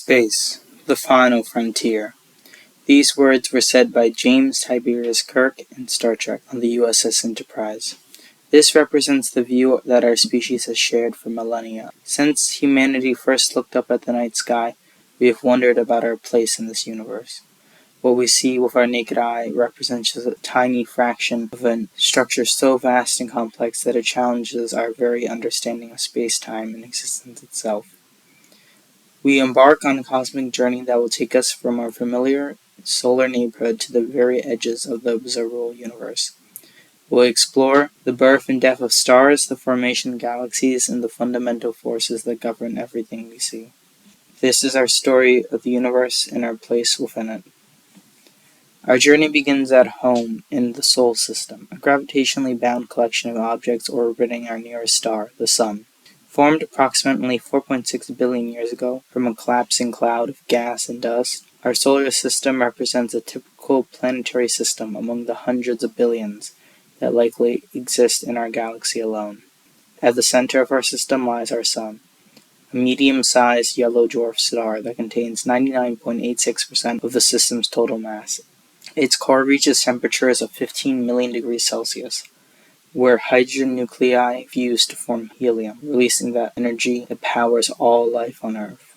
Space, the final frontier. These words were said by James Tiberius Kirk in Star Trek on the USS Enterprise. This represents the view that our species has shared for millennia. Since humanity first looked up at the night sky, we have wondered about our place in this universe. What we see with our naked eye represents just a tiny fraction of a structure so vast and complex that it challenges our very understanding of space-time and existence itself. We embark on a cosmic journey that will take us from our familiar solar neighborhood to the very edges of the observable universe. We'll explore the birth and death of stars, the formation of galaxies, and the fundamental forces that govern everything we see. This is our story of the universe and our place within it. Our journey begins at home in the Solar System, a gravitationally bound collection of objects orbiting our nearest star, the Sun. Formed approximately 4.6 billion years ago from a collapsing cloud of gas and dust, our solar system represents a typical planetary system among the hundreds of billions that likely exist in our galaxy alone. At the center of our system lies our Sun, a medium-sized yellow dwarf star that contains 99.86% of the system's total mass. Its core reaches temperatures of 15 million degrees Celsius, where hydrogen nuclei fuse to form helium, releasing that energy that powers all life on Earth.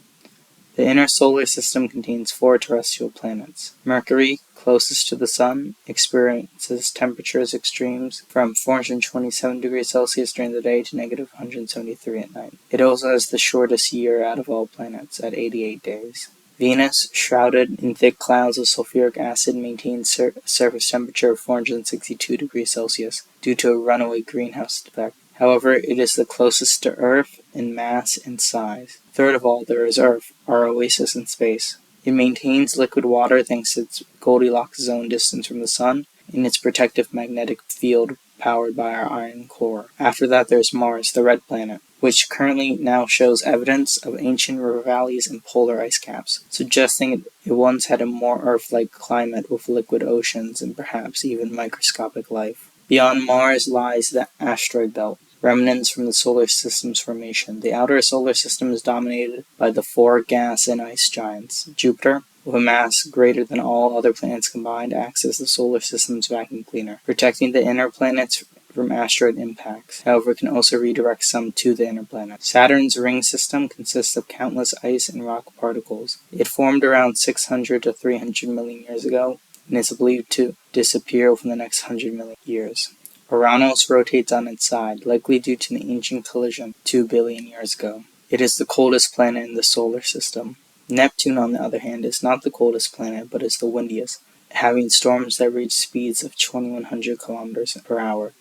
The inner solar system contains 4 terrestrial planets. Mercury, closest to the Sun, experiences temperatures extremes from 427 degrees Celsius during the day to negative 173 at night. It also has the shortest year out of all planets, at 88 days. Venus, shrouded in thick clouds of sulfuric acid, maintains a surface temperature of 462 degrees Celsius due to a runaway greenhouse effect. However, it is the closest to Earth in mass and size. Third of all, there is Earth, our oasis in space. It maintains liquid water thanks to its Goldilocks zone distance from the Sun and its protective magnetic field powered by our iron core. After that, there's Mars, the red planet, which currently now shows evidence of ancient river valleys and polar ice caps, suggesting it once had a more Earth-like climate with liquid oceans and perhaps even microscopic life. Beyond Mars lies the asteroid belt, remnants from the solar system's formation. The outer solar system is dominated by the 4 gas and ice giants. Jupiter, with a mass greater than all other planets combined, acts as the solar system's vacuum cleaner, protecting the inner planets from asteroid impacts. However, it can also redirect some to the inner planet. Saturn's ring system consists of countless ice and rock particles. It formed around 600 to 300 million years ago, and is believed to disappear within the next 100 million years. Uranus rotates on its side, likely due to an ancient collision 2 billion years ago. It is the coldest planet in the solar system. Neptune, on the other hand, is not the coldest planet, but is the windiest, having storms that reach speeds of 2,100 kilometers per hour.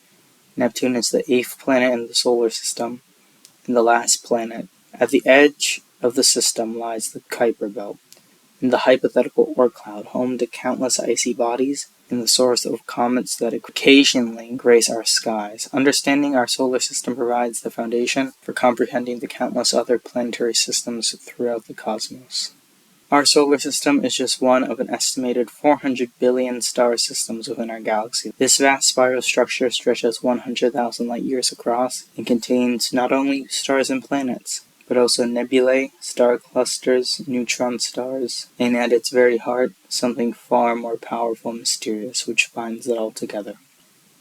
Neptune is the 8th planet in the solar system, and the last planet. At the edge of the system lies the Kuiper Belt, and the hypothetical Oort cloud, home to countless icy bodies, and the source of comets that occasionally grace our skies. Understanding our solar system provides the foundation for comprehending the countless other planetary systems throughout the cosmos. Our solar system is just one of an estimated 400 billion star systems within our galaxy. This vast spiral structure stretches 100,000 light years across and contains not only stars and planets, but also nebulae, star clusters, neutron stars, and at its very heart, something far more powerful and mysterious which binds it all together.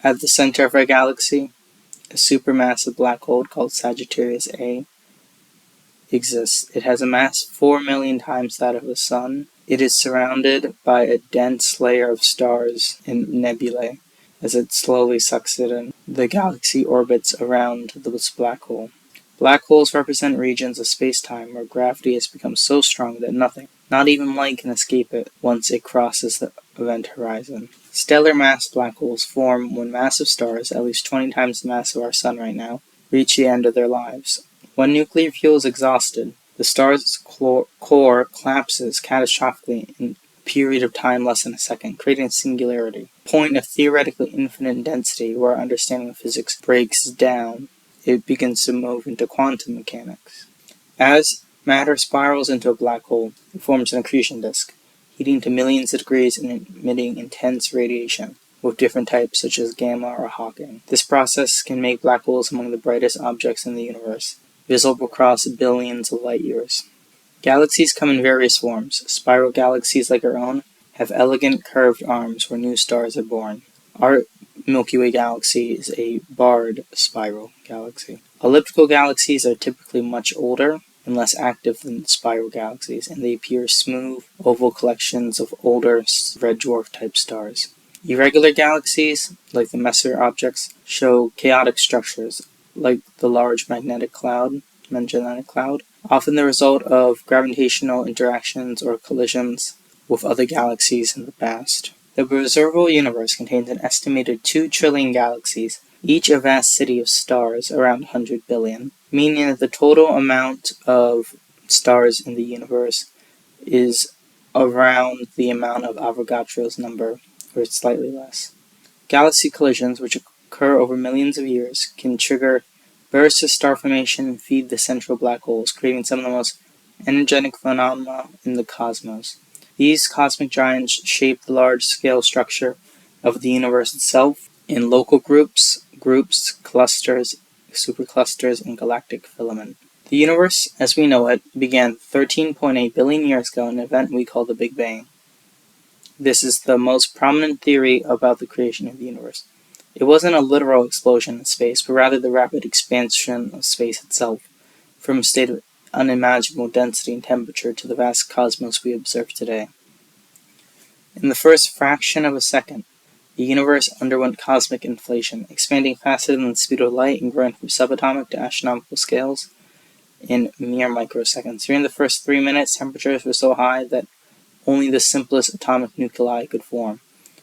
At the center of our galaxy, a supermassive black hole called Sagittarius A exists. It has a mass 4 million times that of the Sun. It is surrounded by a dense layer of stars and nebulae as it slowly sucks it in. The galaxy orbits around this black hole. Black holes represent regions of space-time where gravity has become so strong that nothing, not even light, can escape it once it crosses the event horizon. Stellar mass black holes form when massive stars, at least 20 times the mass of our Sun right now, reach the end of their lives. When nuclear fuel is exhausted, the star's core collapses catastrophically in a period of time less than a second, creating a singularity, a point of theoretically infinite density where our understanding of physics breaks down. It begins to move into quantum mechanics. As matter spirals into a black hole, it forms an accretion disk, heating to millions of degrees and emitting intense radiation, with different types such as gamma or Hawking. This process can make black holes among the brightest objects in the universe, visible across billions of light years. Galaxies come in various forms. Spiral galaxies like our own have elegant curved arms where new stars are born. Our Milky Way galaxy is a barred spiral galaxy. Elliptical galaxies are typically much older and less active than spiral galaxies, and they appear smooth, oval collections of older red dwarf type stars. Irregular galaxies, like the Messier objects, show chaotic structures, like the Large Magnetic Cloud, often the result of gravitational interactions or collisions with other galaxies in the past. The observable universe contains an estimated 2 trillion galaxies, each a vast city of stars around 100 billion, meaning that the total amount of stars in the universe is around the amount of Avogadro's number, or slightly less. Galaxy collisions, which occur over millions of years, can trigger bursts of star formation and feed the central black holes, creating some of the most energetic phenomena in the cosmos. These cosmic giants shape the large-scale structure of the universe itself in local groups, clusters, superclusters, and galactic filament. The universe, as we know it, began 13.8 billion years ago in an event we call the Big Bang. This is the most prominent theory about the creation of the universe. It wasn't a literal explosion in space, but rather the rapid expansion of space itself, from a state of unimaginable density and temperature to the vast cosmos we observe today. In the first fraction of a second, the universe underwent cosmic inflation, expanding faster than the speed of light and growing from subatomic to astronomical scales in mere microseconds. During the first 3 minutes, temperatures were so high that only the simplest atomic nuclei could form,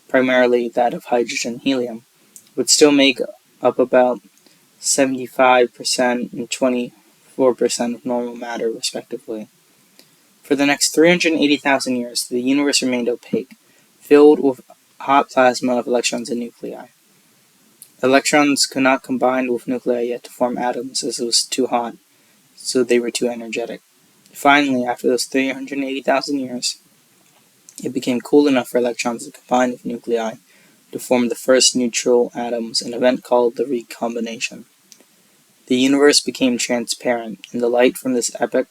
primarily that of hydrogen and helium, would still make up about 75% and 24% of normal matter, respectively. For the next 380,000 years, the universe remained opaque, filled with hot plasma of electrons and nuclei. Electrons could not combine with nuclei yet to form atoms, as it was too hot, so they were too energetic. Finally, after those 380,000 years, it became cool enough for electrons to combine with nuclei to form the first neutral atoms, an event called the recombination. The universe became transparent, and the light from this epoch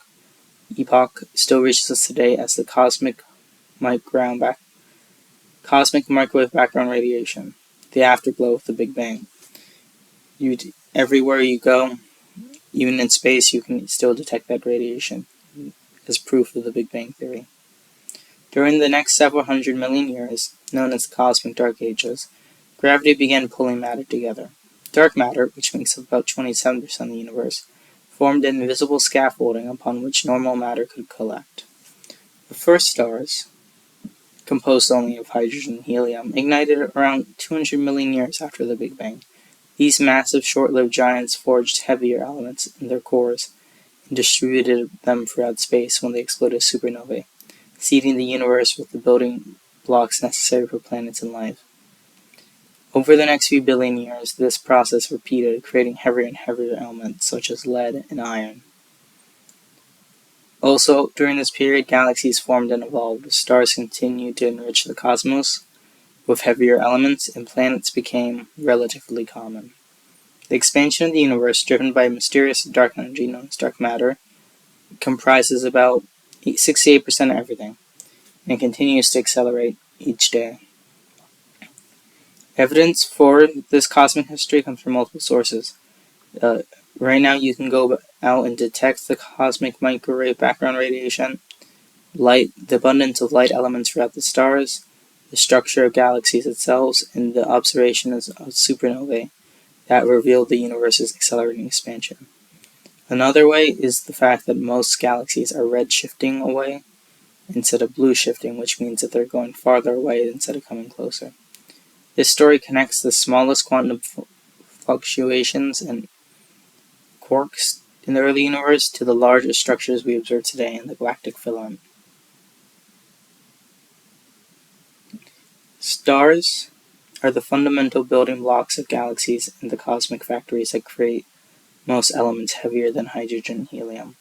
still reaches us today as the cosmic microwave background radiation, the afterglow of the Big Bang. Everywhere you go, even in space, you can still detect that radiation as proof of the Big Bang theory. During the next several hundred million years, known as the Cosmic Dark Ages, gravity began pulling matter together. Dark matter, which makes up about 27% of the universe, formed an invisible scaffolding upon which normal matter could collect. The first stars, composed only of hydrogen and helium, ignited around 200 million years after the Big Bang. These massive, short-lived giants forged heavier elements in their cores and distributed them throughout space when they exploded as supernovae, seeding the universe with the building blocks necessary for planets and life. Over the next few billion years, this process repeated, creating heavier and heavier elements such as lead and iron. Also, during this period, galaxies formed and evolved, stars continued to enrich the cosmos with heavier elements, and planets became relatively common. The expansion of the universe, driven by mysterious dark energy known as dark matter, comprises about 68% of everything, and continues to accelerate each day. Evidence for this cosmic history comes from multiple sources. Right now you can go out and detect the cosmic microwave background radiation, the abundance of light elements throughout the stars, the structure of galaxies itself, and the observations of supernovae that reveal the universe's accelerating expansion. Another way is the fact that most galaxies are red shifting away instead of blue shifting, which means that they're going farther away instead of coming closer. This story connects the smallest quantum fluctuations and quarks in the early universe to the larger structures we observe today in the galactic filament. Stars are the fundamental building blocks of galaxies and the cosmic factories that create most elements heavier than hydrogen and helium.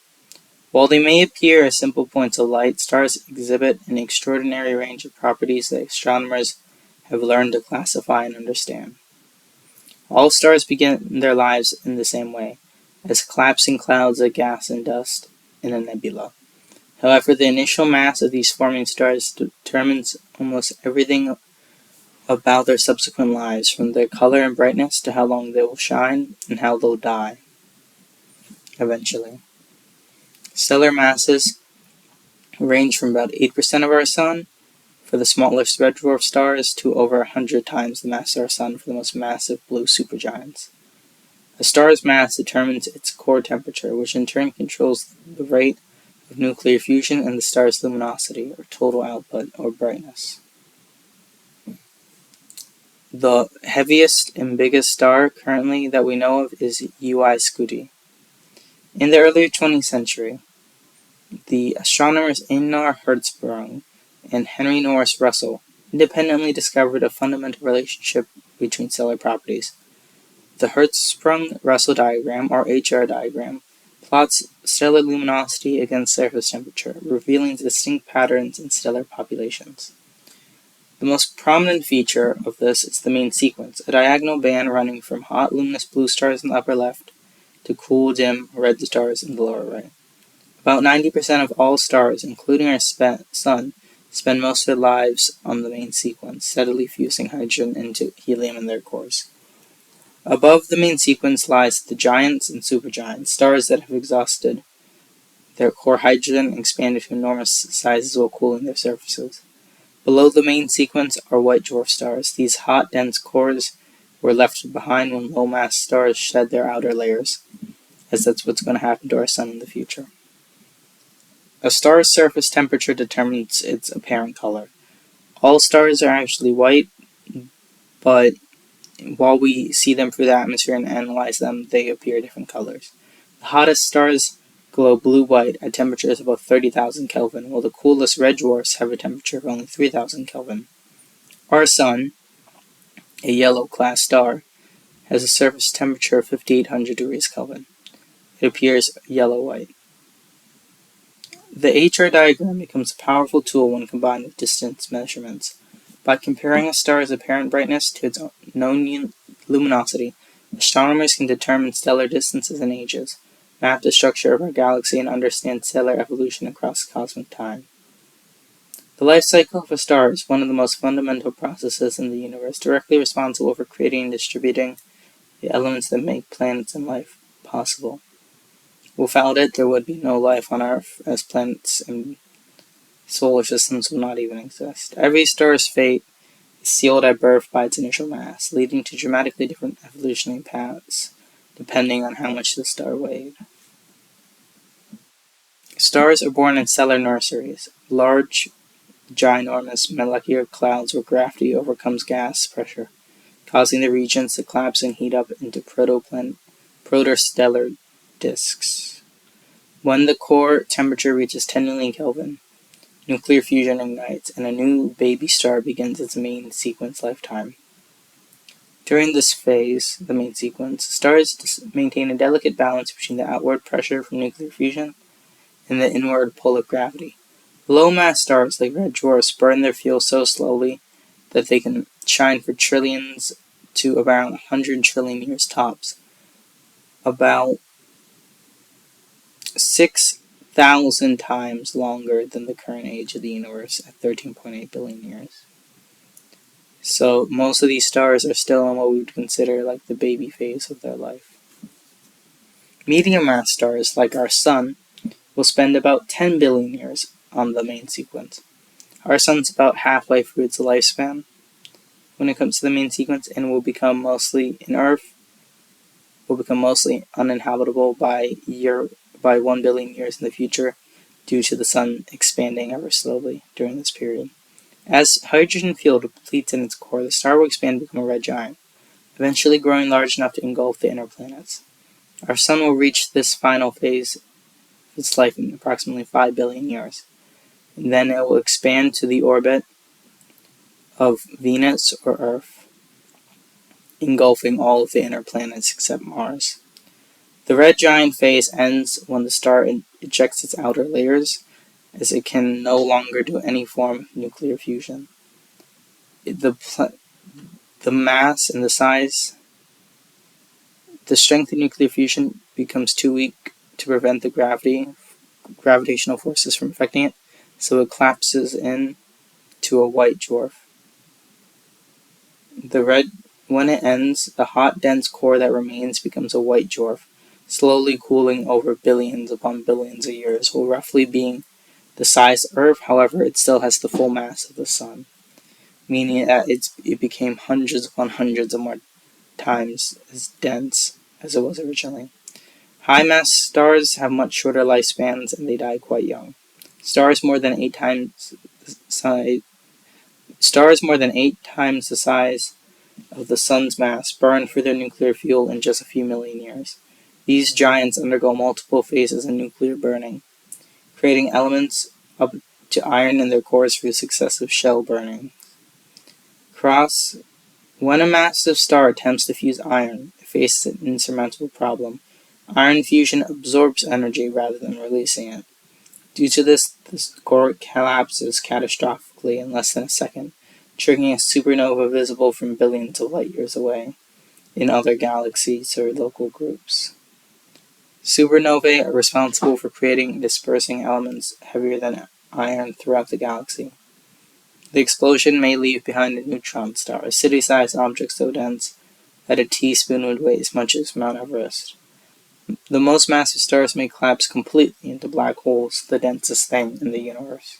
While they may appear as simple points of light, stars exhibit an extraordinary range of properties that astronomers have learned to classify and understand. All stars begin their lives in the same way, as collapsing clouds of gas and dust in a nebula, However, the initial mass of these forming stars determines almost everything about their subsequent lives, from their color and brightness to how long they will shine and how they'll die eventually. Stellar masses range from about 8% of our Sun for the smallest red dwarf stars to over 100 times the mass of our Sun for the most massive blue supergiants. A star's mass determines its core temperature, which in turn controls the rate of nuclear fusion and the star's luminosity, or total output, or brightness. The heaviest and biggest star currently that we know of is UI Scuti. In the early 20th century, the astronomers Einar Hertzsprung and Henry Norris Russell independently discovered a fundamental relationship between stellar properties. The Hertzsprung-Russell diagram, or HR diagram, plots stellar luminosity against surface temperature, revealing distinct patterns in stellar populations. The most prominent feature of this is the main sequence, a diagonal band running from hot luminous blue stars in the upper left to cool dim red stars in the lower right. About 90% of all stars, including our Sun, spend most of their lives on the main sequence, steadily fusing hydrogen into helium in their cores. Above the main sequence lies the giants and supergiants, stars that have exhausted their core hydrogen and expanded to enormous sizes while cooling their surfaces. Below the main sequence are white dwarf stars. These hot, dense cores were left behind when low-mass stars shed their outer layers, as that's what's going to happen to our Sun in the future. A star's surface temperature determines its apparent color. All stars are actually white, but while we see them through the atmosphere and analyze them, they appear different colors. The hottest stars glow blue-white at temperatures above 30,000 Kelvin, while the coolest red dwarfs have a temperature of only 3,000 Kelvin. Our Sun, a yellow class star, has a surface temperature of 5,800 degrees Kelvin. It appears yellow-white. The HR diagram becomes a powerful tool when combined with distance measurements. By comparing a star's apparent brightness to its known luminosity, astronomers can determine stellar distances and ages, map the structure of our galaxy, and understand stellar evolution across cosmic time. The life cycle of a star is one of the most fundamental processes in the universe, directly responsible for creating and distributing the elements that make planets and life possible. Without it, there would be no life on Earth, as planets and solar systems would not even exist. Every star's fate is sealed at birth by its initial mass, leading to dramatically different evolutionary paths, depending on how much the star weighed. Stars are born in stellar nurseries, large, ginormous molecular clouds where gravity overcomes gas pressure, causing the regions to collapse and heat up into protostellar disks. When the core temperature reaches 10 million Kelvin, nuclear fusion ignites, and a new baby star begins its main sequence lifetime. During this phase, the main sequence, stars maintain a delicate balance between the outward pressure from nuclear fusion and the inward pull of gravity. Low-mass stars, like red dwarfs, burn their fuel so slowly that they can shine for trillions to around 100 trillion years tops. About 6,000 times longer than the current age of the universe at 13.8 billion years. So most of these stars are still in what we would consider like the baby phase of their life. Medium-mass stars, like our Sun, will spend about 10 billion years on the main sequence. Our Sun's about halfway through its lifespan when it comes to the main sequence, and will become mostly uninhabitable by 1 billion years in the future, due to the Sun expanding ever slowly during this period. As hydrogen fuel depletes in its core, the star will expand and become a red giant, eventually growing large enough to engulf the inner planets. Our Sun will reach this final phase of its life in approximately 5 billion years, and then it will expand to the orbit of Venus or Earth, engulfing all of the inner planets except Mars. The red giant phase ends when the star ejects its outer layers, as it can no longer do any form of nuclear fusion. The mass and the size, the strength of nuclear fusion becomes too weak to prevent the gravity gravitational forces from affecting it, so it collapses into a white dwarf. When it ends, the hot, dense core that remains becomes a white dwarf, slowly cooling over billions upon billions of years, while roughly being the size of Earth. However, it still has the full mass of the Sun, meaning that it became hundreds upon hundreds of more times as dense as it was originally. High-mass stars have much shorter lifespans and they die quite young. Stars more than 8 times the size of the Sun's mass burn for their nuclear fuel in just a few million years. These giants undergo multiple phases of nuclear burning, creating elements up to iron in their cores through successive shell burning. When a massive star attempts to fuse iron, it faces an insurmountable problem. Iron fusion absorbs energy rather than releasing it. Due to this, the core collapses catastrophically in less than a second, triggering a supernova visible from billions of light years away in other galaxies or local groups. Supernovae are responsible for creating and dispersing elements heavier than iron throughout the galaxy. The explosion may leave behind a neutron star, a city-sized object so dense that a teaspoon would weigh as much as Mount Everest. The most massive stars may collapse completely into black holes, the densest thing in the universe.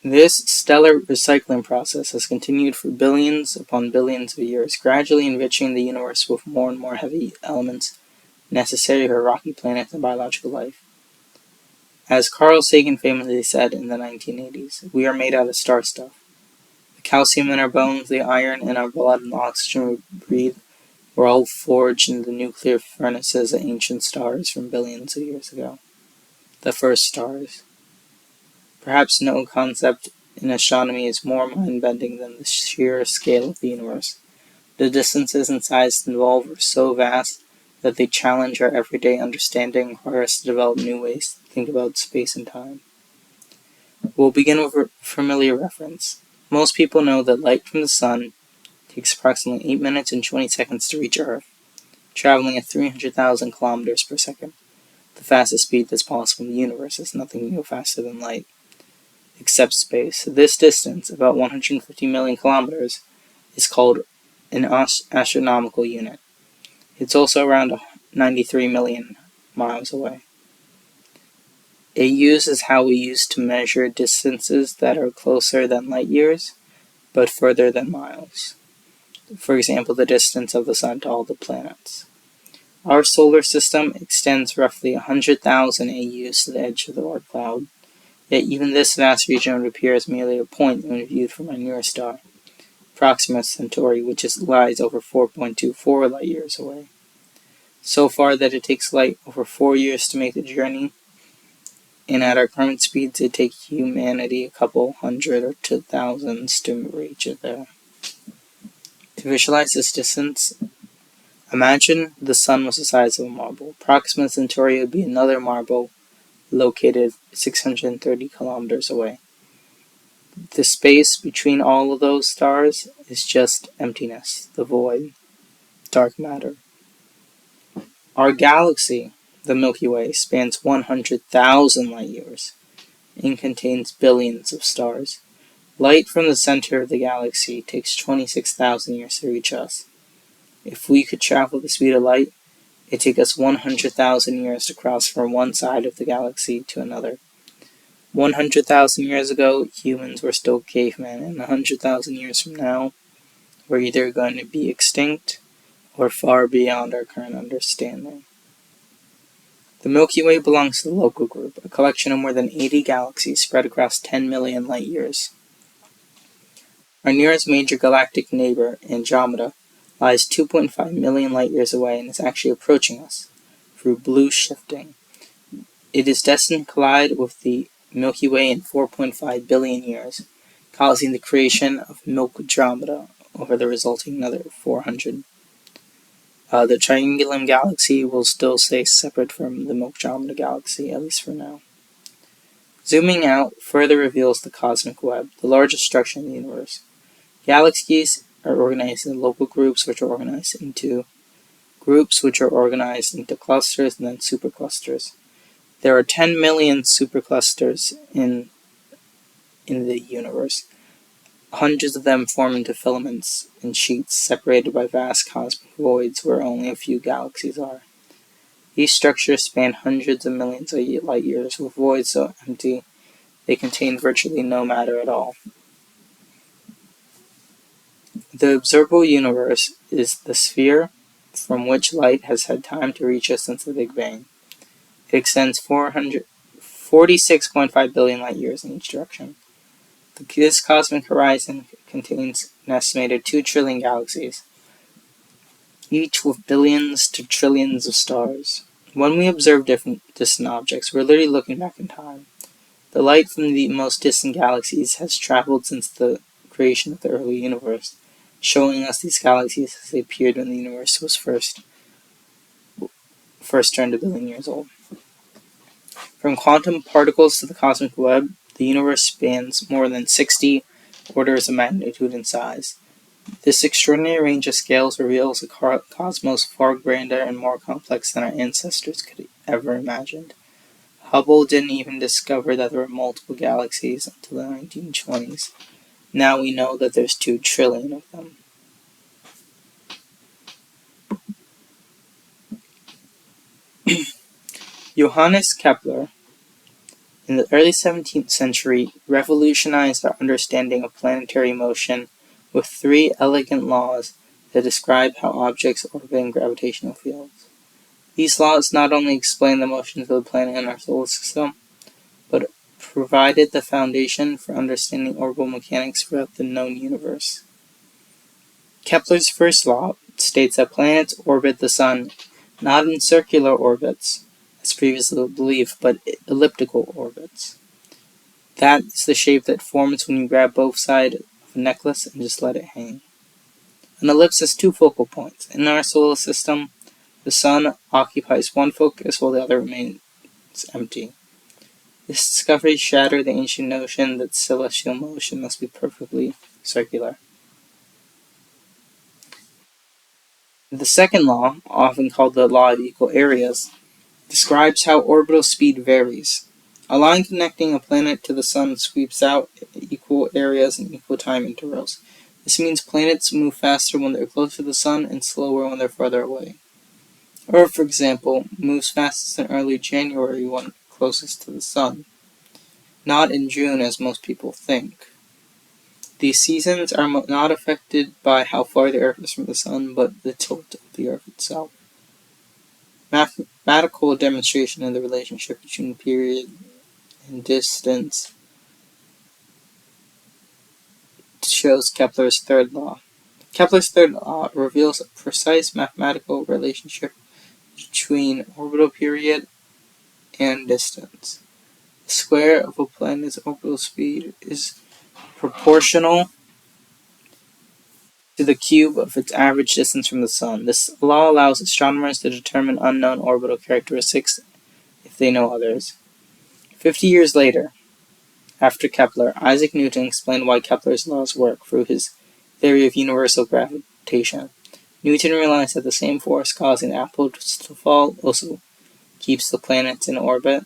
This stellar recycling process has continued for billions upon billions of years, gradually enriching the universe with more and more heavy elements necessary for rocky planets and biological life. As Carl Sagan famously said in the 1980s, we are made out of star stuff. The calcium in our bones, the iron in our blood, and the oxygen we breathe were all forged in the nuclear furnaces of ancient stars from billions of years ago. The first stars. Perhaps no concept in astronomy is more mind-bending than the sheer scale of the universe. The distances and sizes involved are so vast that they challenge our everyday understanding and require us to develop new ways to think about space and time. We'll begin with a familiar reference. Most people know that light from the sun takes approximately 8 minutes and 20 seconds to reach Earth, traveling at 300,000 kilometers per second. The fastest speed that's possible in the universe is nothing no faster than light, except space. This distance, about 150 million kilometers, is called an astronomical unit. It's also around 93 million miles away. AU is how we use to measure distances that are closer than light years, but further than miles. For example, the distance of the Sun to all the planets. Our solar system extends roughly 100,000 AUs to the edge of the Oort cloud, yet even this vast region would appear as merely a point when viewed from our nearest star, Proxima Centauri, which lies over 4.24 light years away. So far that it takes light over 4 years to make the journey, and at our current speeds it takes humanity a couple hundred or 2,000s to reach it there. To visualize this distance, imagine the Sun was the size of a marble. Proxima Centauri would be another marble located 630 kilometers away. The space between all of those stars is just emptiness, the void, dark matter. Our galaxy, the Milky Way, spans 100,000 light years and contains billions of stars. Light from the center of the galaxy takes 26,000 years to reach us. If we could travel the speed of light, it'd take us 100,000 years to cross from one side of the galaxy to another. 100,000 years ago, humans were still cavemen, and 100,000 years from now, we're either going to be extinct or far beyond our current understanding. The Milky Way belongs to the Local Group, a collection of more than 80 galaxies spread across 10 million light years. Our nearest major galactic neighbor, Andromeda, lies 2.5 million light years away and is actually approaching us through blue shifting. It is destined to collide with the Milky Way in 4.5 billion years, causing the creation of Milkdromeda over the resulting another 400. The Triangulum Galaxy will still stay separate from the Milkdromeda Galaxy, at least for now. Zooming out further reveals the cosmic web, the largest structure in the universe. Galaxies are organized in local groups, which are organized into groups which are organized into clusters and then superclusters. There are 10 million superclusters in the universe. Hundreds of them form into filaments and sheets separated by vast cosmic voids where only a few galaxies are. These structures span hundreds of millions of light years, with voids so empty they contain virtually no matter at all. The observable universe is the sphere from which light has had time to reach us since the Big Bang. It extends 46.5 billion light years in each direction. This cosmic horizon contains an estimated 2 trillion galaxies, each with billions to trillions of stars. When we observe distant objects, we're literally looking back in time. The light from the most distant galaxies has traveled since the creation of the early universe, showing us these galaxies as they appeared when the universe was first turned a billion years old. From quantum particles to the cosmic web, the universe spans more than 60 orders of magnitude in size. This extraordinary range of scales reveals a cosmos far grander and more complex than our ancestors could ever imagined. Hubble didn't even discover that there were multiple galaxies until the 1920s. Now we know that there's 2 trillion of them. Johannes Kepler, in the early 17th century, revolutionized our understanding of planetary motion with 3 elegant laws that describe how objects orbit in gravitational fields. These laws not only explain the motions of the planet in our solar system, but provided the foundation for understanding orbital mechanics throughout the known universe. Kepler's first law states that planets orbit the Sun not in circular orbits, as previously believed, but elliptical orbits. That is the shape that forms when you grab both sides of a necklace and just let it hang. An ellipse has 2 focal points. In our solar system, the Sun occupies one focus while the other remains empty. This discovery shattered the ancient notion that celestial motion must be perfectly circular. The second law, often called the law of equal areas, describes how orbital speed varies. A line connecting a planet to the Sun sweeps out equal areas and equal time intervals. This means planets move faster when they're close to the Sun and slower when they're farther away. Earth, for example, moves fastest in early January when closest to the Sun, not in June as most people think. These seasons are not affected by how far the Earth is from the Sun, but the tilt of the Earth itself. Mathematical demonstration of the relationship between period and distance shows Kepler's third law. Kepler's third law reveals a precise mathematical relationship between orbital period and distance. The square of a planet's orbital speed is proportional to the cube of its average distance from the Sun. This law allows astronomers to determine unknown orbital characteristics if they know others. 50 years later, after Kepler, Isaac Newton explained why Kepler's laws work through his theory of universal gravitation. Newton realized that the same force causing apples to fall also keeps the planets in orbit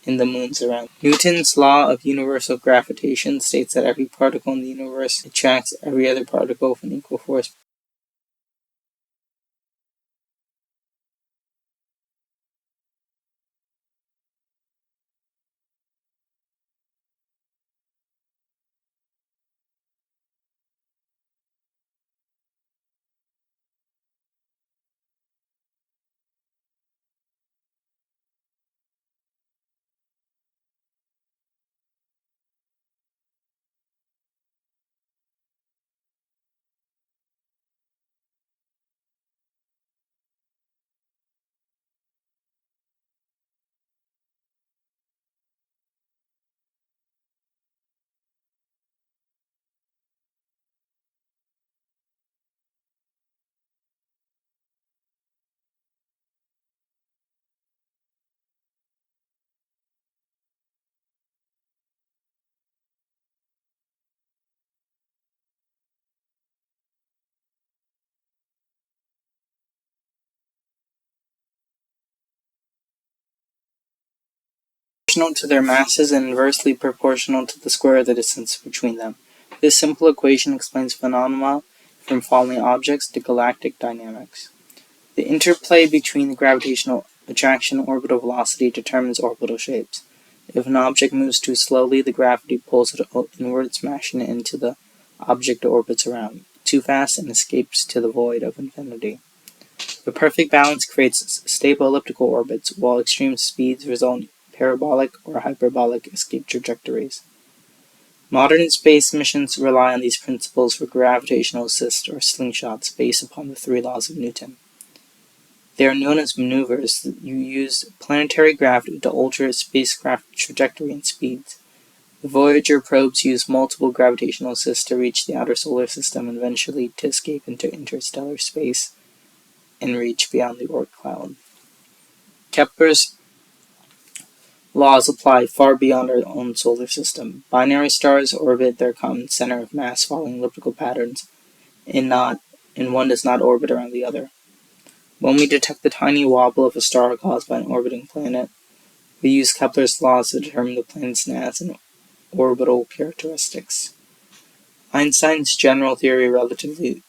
and the moons around. Newton's law of universal gravitation states that every particle in the universe attracts every other particle with an equal force. proportional to their masses and inversely proportional to the square of the distance between them. This simple equation explains phenomena from falling objects to galactic dynamics. The interplay between the gravitational attraction and orbital velocity determines orbital shapes. If an object moves too slowly, the gravity pulls it inward, smashing it into the object it orbits around. Too fast, and escapes to the void of infinity. The perfect balance creates stable elliptical orbits, while extreme speeds result in parabolic or hyperbolic escape trajectories. Modern space missions rely on these principles for gravitational assist or slingshots based upon the three laws of Newton. They are known as maneuvers that use planetary gravity to alter spacecraft trajectory and speeds. The Voyager probes use multiple gravitational assists to reach the outer solar system and eventually to escape into interstellar space and reach beyond the Oort cloud. Kepler's laws apply far beyond our own solar system. Binary stars orbit their common center of mass following elliptical patterns, and one does not orbit around the other. When we detect the tiny wobble of a star caused by an orbiting planet, we use Kepler's laws to determine the planet's mass and orbital characteristics. Einstein's general theory relativity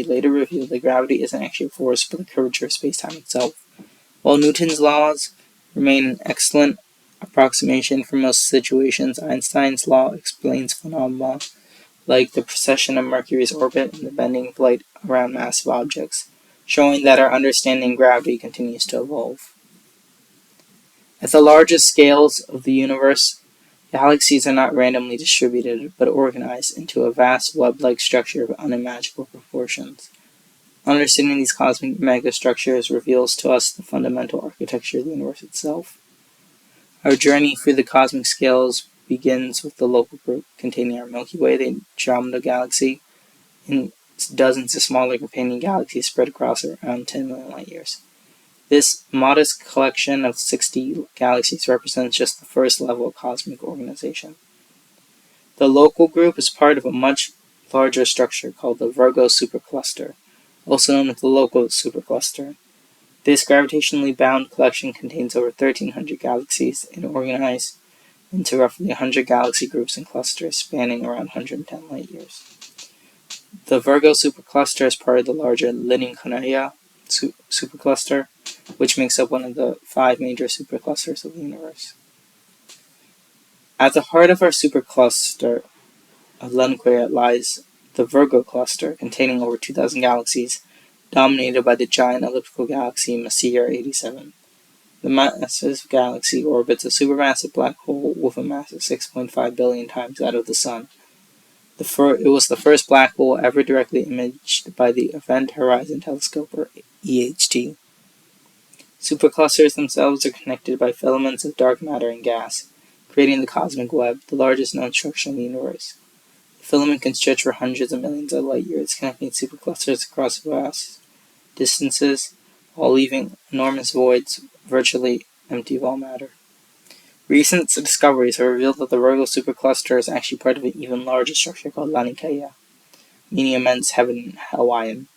later revealed that gravity isn't actually a force but the curvature of space-time itself. While Newton's laws remain an excellent approximation for most situations, Einstein's law explains phenomena like the precession of Mercury's orbit and the bending of light around massive objects, showing that our understanding of gravity continues to evolve. At the largest scales of the universe, galaxies are not randomly distributed, but organized into a vast web-like structure of unimaginable proportions. Understanding these cosmic megastructures reveals to us the fundamental architecture of the universe itself. Our journey through the cosmic scales begins with the local group containing our Milky Way, the Andromeda Galaxy, and dozens of smaller companion galaxies spread across around 10 million light years. This modest collection of 60 galaxies represents just the first level of cosmic organization. The local group is part of a much larger structure called the Virgo supercluster, also known as the local supercluster. This gravitationally bound collection contains over 1,300 galaxies and organized into roughly 100 galaxy groups and clusters spanning around 110 light years. The Virgo supercluster is part of the larger Liniconia supercluster, which makes up one of the 5 major superclusters of the universe. At the heart of our supercluster of Liniconia lies the Virgo cluster, containing over 2,000 galaxies, dominated by the giant elliptical galaxy Messier 87. The massive galaxy orbits a supermassive black hole with a mass of 6.5 billion times that of the Sun. It was the first black hole ever directly imaged by the Event Horizon Telescope, or EHT. Superclusters themselves are connected by filaments of dark matter and gas, creating the cosmic web, the largest known structure in the universe. The filament can stretch for hundreds of millions of light years, connecting superclusters across vast distances, while leaving enormous voids virtually empty of all matter. Recent discoveries have revealed that the Virgo supercluster is actually part of an even larger structure called Laniakea, meaning immense heaven in Hawaiian.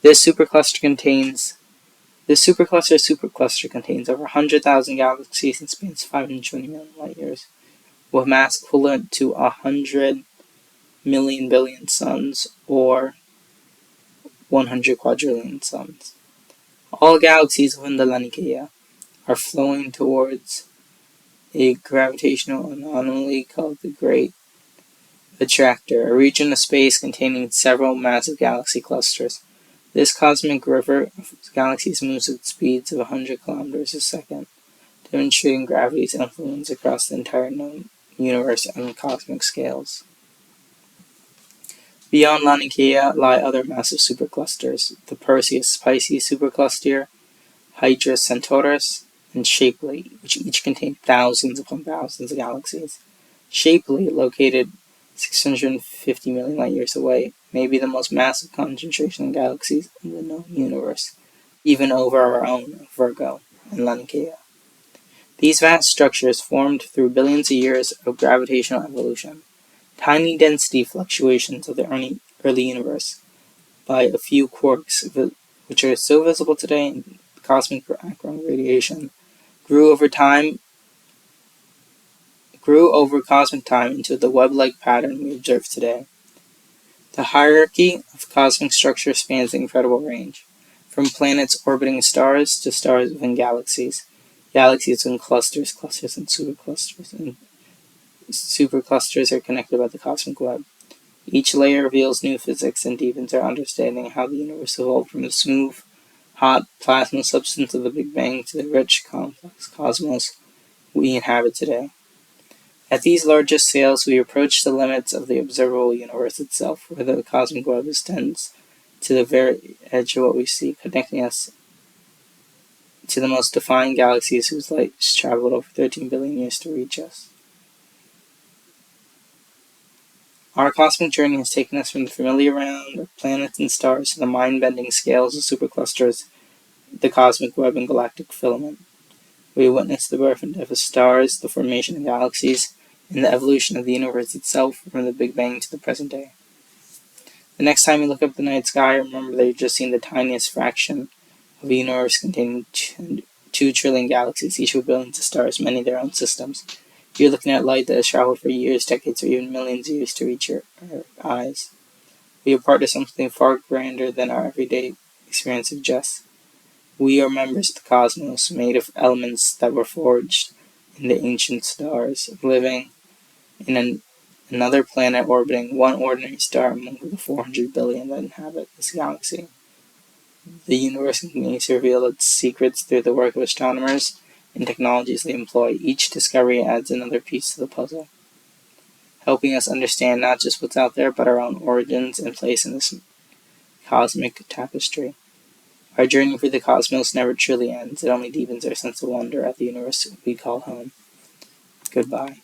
This supercluster contains over 100,000 galaxies and spans 520 million light years, with mass equivalent to 100 million billion suns, or 100 quadrillion suns. All galaxies within the Laniakea are flowing towards a gravitational anomaly called the Great Attractor, a region of space containing several massive galaxy clusters. This cosmic river of galaxies moves at speeds of 100 kilometers a second, demonstrating gravity's influence across the entire known universe on cosmic scales. Beyond Laniakea lie other massive superclusters, the Perseus-Pisces supercluster, Hydra Centaurus, and Shapley, which each contain thousands upon thousands of galaxies. Shapley, located 650 million light years away, may be the most massive concentration of galaxies in the known universe, even over our own Virgo and Laniakea. These vast structures formed through billions of years of gravitational evolution, tiny density fluctuations of the early universe by a few quarks, which are still visible today and cosmic background radiation, grew over cosmic time into the web-like pattern we observe today. The hierarchy of cosmic structure spans an incredible range, from planets orbiting stars to stars within galaxies, galaxies in clusters, clusters and superclusters, and superclusters are connected by the cosmic web. Each layer reveals new physics and deepens our understanding of how the universe evolved from the smooth, hot plasma substance of the Big Bang to the rich, complex cosmos we inhabit today. At these larger scales, we approach the limits of the observable universe itself, where the cosmic web extends to the very edge of what we see, connecting us to the most defined galaxies whose light has traveled over 13 billion years to reach us. Our cosmic journey has taken us from the familiar realm of planets and stars to the mind-bending scales of superclusters, the cosmic web, and galactic filament. We witnessed the birth and death of stars, the formation of galaxies, and the evolution of the universe itself from the Big Bang to the present day. The next time you look up the night sky, remember that you've just seen the tiniest fraction of a universe containing 2 trillion galaxies, each with billions of stars, many of their own systems. You're looking at light that has traveled for years, decades, or even millions of years to reach your eyes. We are part of something far grander than our everyday experience suggests. We are members of the cosmos, made of elements that were forged in the ancient stars, living in another planet orbiting one ordinary star among the 400 billion that inhabit this galaxy. The universe continues to reveal its secrets through the work of astronomers and technologies they employ. Each discovery adds another piece to the puzzle, helping us understand not just what's out there, but our own origins and place in this cosmic tapestry. Our journey through the cosmos never truly ends. It only deepens our sense of wonder at the universe we call home. Goodbye.